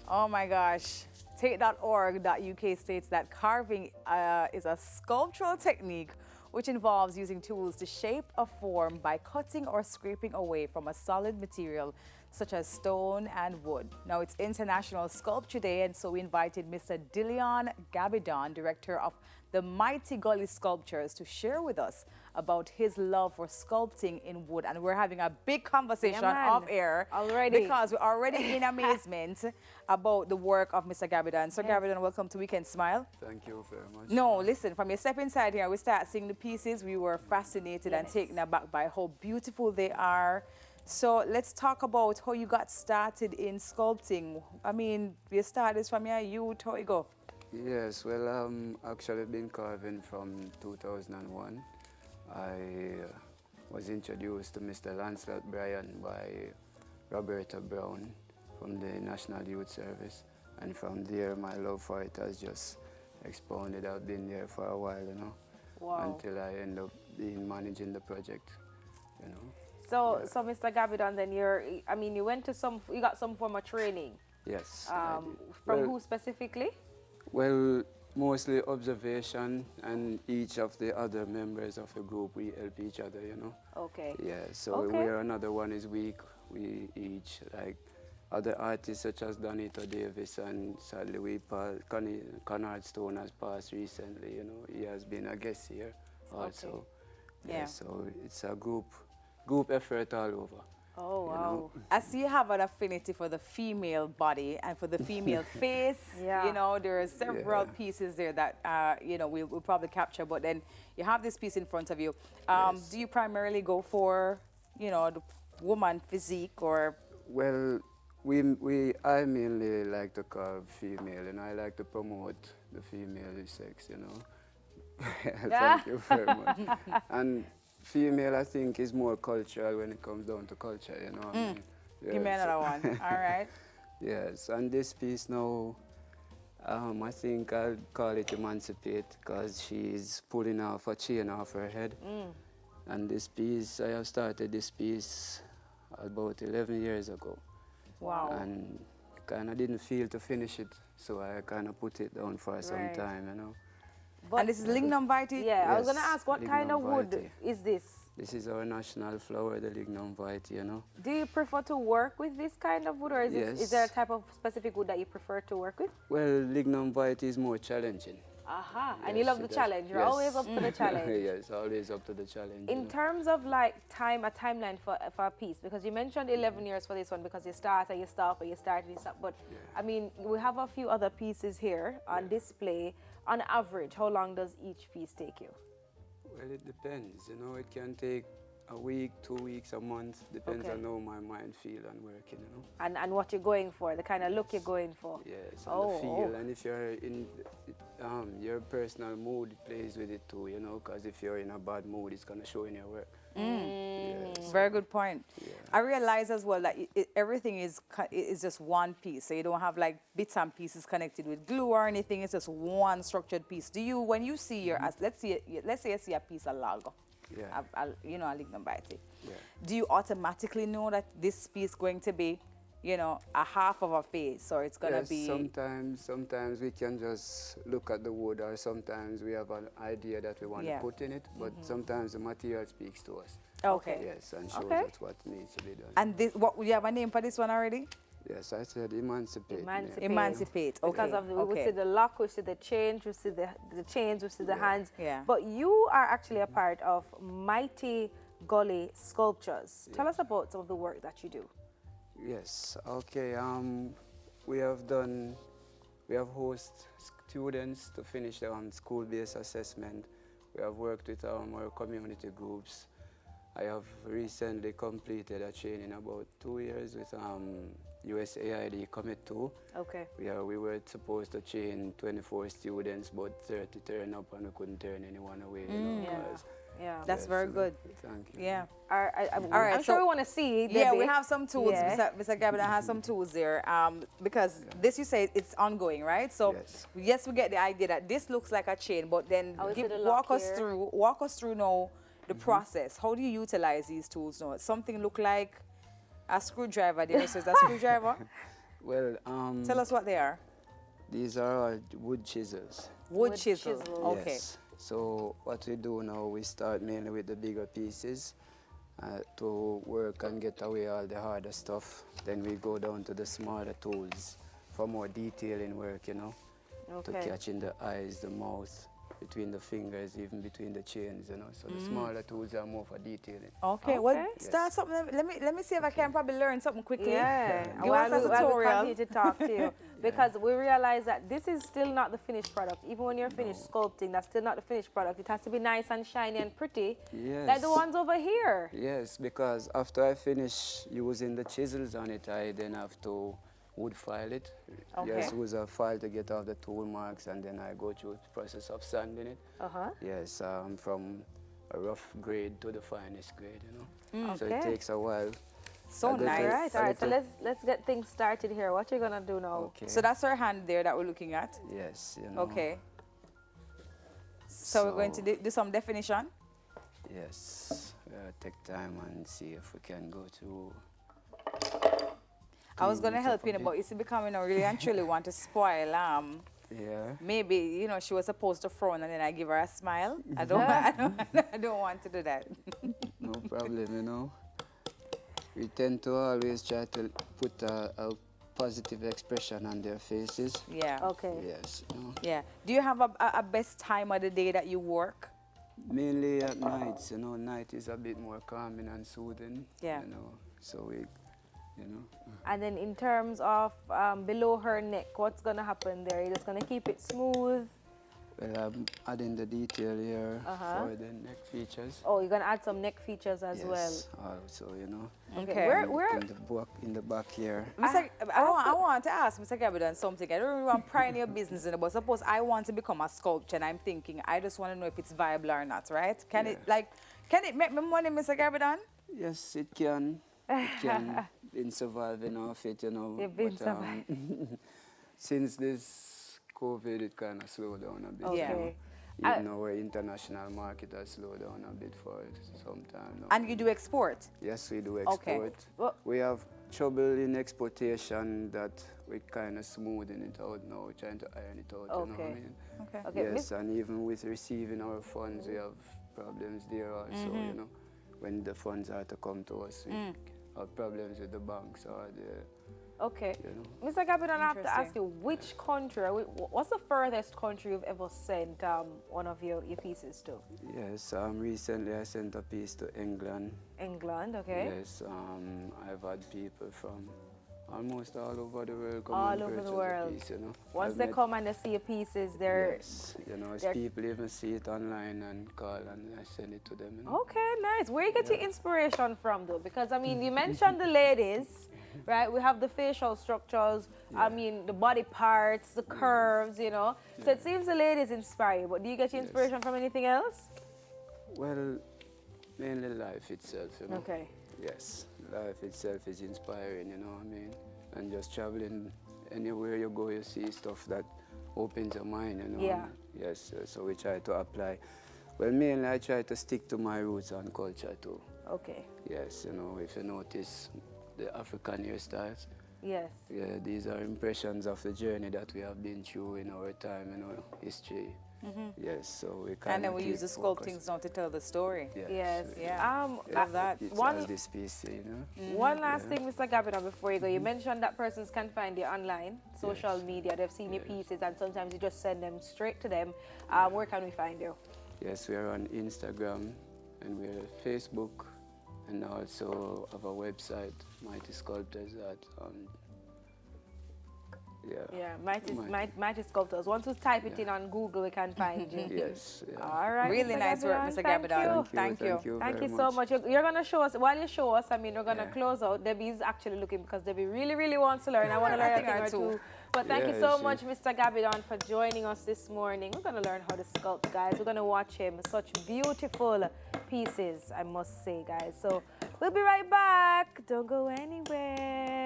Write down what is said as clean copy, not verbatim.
Oh my gosh. Take.org.uk states that carving is a sculptural technique which involves using tools to shape a form by cutting or scraping away from a solid material such as stone and wood. Now it's International Sculpture Day, and so we invited Mr. Dillon Gabbidon, director of the Mighty Gully Sculptures, to share with us about his love for sculpting in wood. And we're having a big conversation off air already, because we're already in amazement about the work of Mr. Gabbidon. So Gabbidon, welcome to Weekend Smile. Thank you very much. No, listen, from your step inside here, we start seeing the pieces. We were fascinated and taken aback by how beautiful they are. So let's talk about how you got started in sculpting. I mean, you started from your youth, how you go? Yes, well, actually been carving from 2001. I was introduced to Mr. Lancelot Bryan by Roberta Brown from the National Youth Service. And from there, my love for it has just expounded. I've been there for a while, you know, until I end up managing the project, you know. So, so Mr. Gabbidon, then you went to you got some form of training. Yes. From who specifically? Well, mostly observation, and each of the other members of the group, we help each other, you know. Okay. Yeah, so where another one is weak, we each, like other artists such as Donito Davis, and sadly Conrad Stone has passed recently, you know. He has been a guest here also. Okay. Yeah, so it's a group effort all over. Oh, wow. I see you have an affinity for the female body and for the female face. You know, there are several pieces there that, you know, we'll probably capture, but then you have this piece in front of you. Do you primarily go for, you know, the woman physique or? Well, I mainly like to carve female, and I like to promote the female sex, you know. Thank you very much. And female, I think, is more cultural when it comes down to culture, you know what I mean? Yeah, give me another one. All right. Yes, and this piece now, I think I'll call it Emancipate, because she's pulling off a chain off her head. And this piece, I have started this piece about 11 years ago. Wow. And kind of didn't feel to finish it, so I kind of put it down for some time, you know. But and this is lignum vitae? Yeah, I was going to ask, what kind of wood is this? This is our national flower, the lignum vitae, you know. Do you prefer to work with this kind of wood, or is there a type of specific wood that you prefer to work with? Well, lignum vitae is more challenging. Aha, and you love the challenge. You're always up to the challenge. Yes, always up to the challenge. In terms of like a timeline for a piece, because you mentioned 11 years for this one, because you start and you stop and you start and you stop. But I mean, we have a few other pieces here on display. On average, how long does each piece take you? Well, it depends. You know, it can take a week, 2 weeks, a month. Depends on how my mind feel and working, you know. And what you're going for, the kind of look you're going for. Yes, and the feel. And if you're in your personal mood, it plays with it too, you know, because if you're in a bad mood, it's going to show in your work. Very good point. I realize as well that everything is just one piece, so you don't have like bits and pieces connected with glue or anything. It's just one structured piece. Do you, when you see your, let's say you see a piece of log, you know, a lignum vitae, do you automatically know that this piece is going to be, you know, a half of a face, or it's gonna be? Sometimes we can just look at the wood, or sometimes we have an idea that we want to put in it, but sometimes the material speaks to us. Okay. Yes, and shows us what needs to be done. And this, you have a name for this one already? Yes, I said emancipate. Emancipate. Okay. Because of we see the lock, we see the change, we see the chains, we see the hands. Yeah. But you are actually a part of Mighty Gully Sculptures. Tell us about some of the work that you do. Yes, okay. We have hosted students to finish school-based assessment. We have worked with our community groups. I have recently completed a training about 2 years with USAID commit to. Okay. We were supposed to train 24 students, but 30 turned up and we couldn't turn anyone away. You know, Yeah. That's very good. Thank you. Yeah. I'm right, sure so- we want to see. Yeah, Debbie. we have some tools. Yeah. Mr. Gabbidon has some tools there. Because this, you say it's ongoing, right? So yes, we get the idea that this looks like a chain, but then Oh, is it a lock here? walk us through now the process. How do you utilize these tools now? Something look like a screwdriver. There, so is that screwdriver? Well, Tell us what they are. these are our wood chisels. Wood chisel. chisel. Okay. Yes. So what we do now, we start mainly with the bigger pieces to work and get away all the harder stuff. Then we go down to the smaller tools for more detailing work, you know, to catch in the eyes, the mouth, between the fingers, even between the chains, you know. So the smaller tools are more for detailing. Okay. Well, start something. Let me see if I can probably learn something quickly. Yeah. Give us a While we tutorial. continue to talk to you. Because we realize that this is still not the finished product. Even when you're finished sculpting, that's still not the finished product. It has to be nice and shiny and pretty, Yes. like the ones over here. Yes, because after I finish using the chisels on it, I then have to wood file it. Okay. Yes, use a file to get off the tool marks, and then I go through the process of sanding it. Yes, from a rough grade to the finest grade, you know. So it takes a while. So nice. All right. So let's get things started here. What you gonna do now? Okay. So that's our hand there that we're looking at. Yes, you know. Okay. So we're going to do some definition. Yes, take time and see if we can go through. I was going to help you, but it's becoming a really and truly want to spoil. Yeah. Maybe, you know, she was supposed to frown and then I give her a smile. I don't want to do that. No problem, you know. We tend to always try to put a positive expression on their faces. Yeah. Okay. Yes. You know. Yeah. Do you have a best time of the day that you work? Mainly at nights, you know. Night is a bit more calming and soothing. Yeah. You know. So we, you know. And then in terms of below her neck, what's gonna happen there? You're just gonna keep it smooth. Well, I'm adding the detail here for the neck features. Oh, you're gonna add some neck features as well. Yes. Also, you know. Okay. Where In the back here. I want to ask Mr. Gabbidon something. I don't really want to pry in your business, but suppose I want to become a sculptor and I'm thinking, I just want to know if it's viable or not, right? Can it make me money, Mr. Gabbidon? Yes, it can. It can. Been surviving off it, you know. You've been surviving. Since this COVID, it kind of slowed down a bit. Okay. You know. Even our international market has slowed down a bit for some time now. And you do export? Yes, we do export. Okay. Well, we have trouble in exportation that we're kind of smoothing it out now, trying to iron it out, you know what I mean? Okay. Yes, and even with receiving our funds, we have problems there also, you know. When the funds are to come to us, we have problems with the banks or the... Okay. You know. Mr. Gabbidon, I have to ask you, which country, what's the furthest country you've ever sent one of your pieces to? Yes, recently I sent a piece to England. England, okay. Yes, I've had people from almost all over the world come All and over purchase the world. the piece, you know. Once I've they met- come and they see your pieces, they're... Yes, you know, as people even see it online and call and I send it to them, you know. Okay, nice. Where you get your inspiration from, though? Because, I mean, you mentioned the ladies, right? We have the facial structures, I mean, the body parts, the curves, you know. So it seems the ladies inspire you, but do you get your inspiration from anything else? Well, mainly life itself, you know. Okay. Yes, life itself is inspiring, you know what I mean? And just traveling anywhere you go, you see stuff that opens your mind, you know. Yeah. Yes, so we try to apply. Well, mainly I try to stick to my roots and culture too. Okay. Yes, you know, if you notice the African hairstyles, Yes. yeah, these are impressions of the journey that we have been through in our time, in our history. Yes, so we kind And then we use the sculptings now to tell the story. Yes. Yeah. Love that. It's One- as this piece, you know. One last thing, Mr. Gabbidon, before you go. You mentioned that persons can find you online, social media. They've seen your pieces, and sometimes you just send them straight to them. Where can we find you? Yes, we are on Instagram and we're on Facebook and also have a website, Mighty Sculptors, Mighty Sculptors. Once we type it in on Google, we can find you. Yes. Yeah. All right. Really Mr. nice work, Gabbidon. Mr. Gabbidon. Thank you. Thank you Thank very you so much. You're going to show us, while you show us, I mean, we're going to close out. Debbie is actually looking because Debbie really, really wants to learn. I want to learn a thing or two. But thank you so much, Mr. Gabbidon, for joining us this morning. We're going to learn how to sculpt, guys. We're going to watch him. Such beautiful pieces, I must say, guys. So we'll be right back. Don't go anywhere.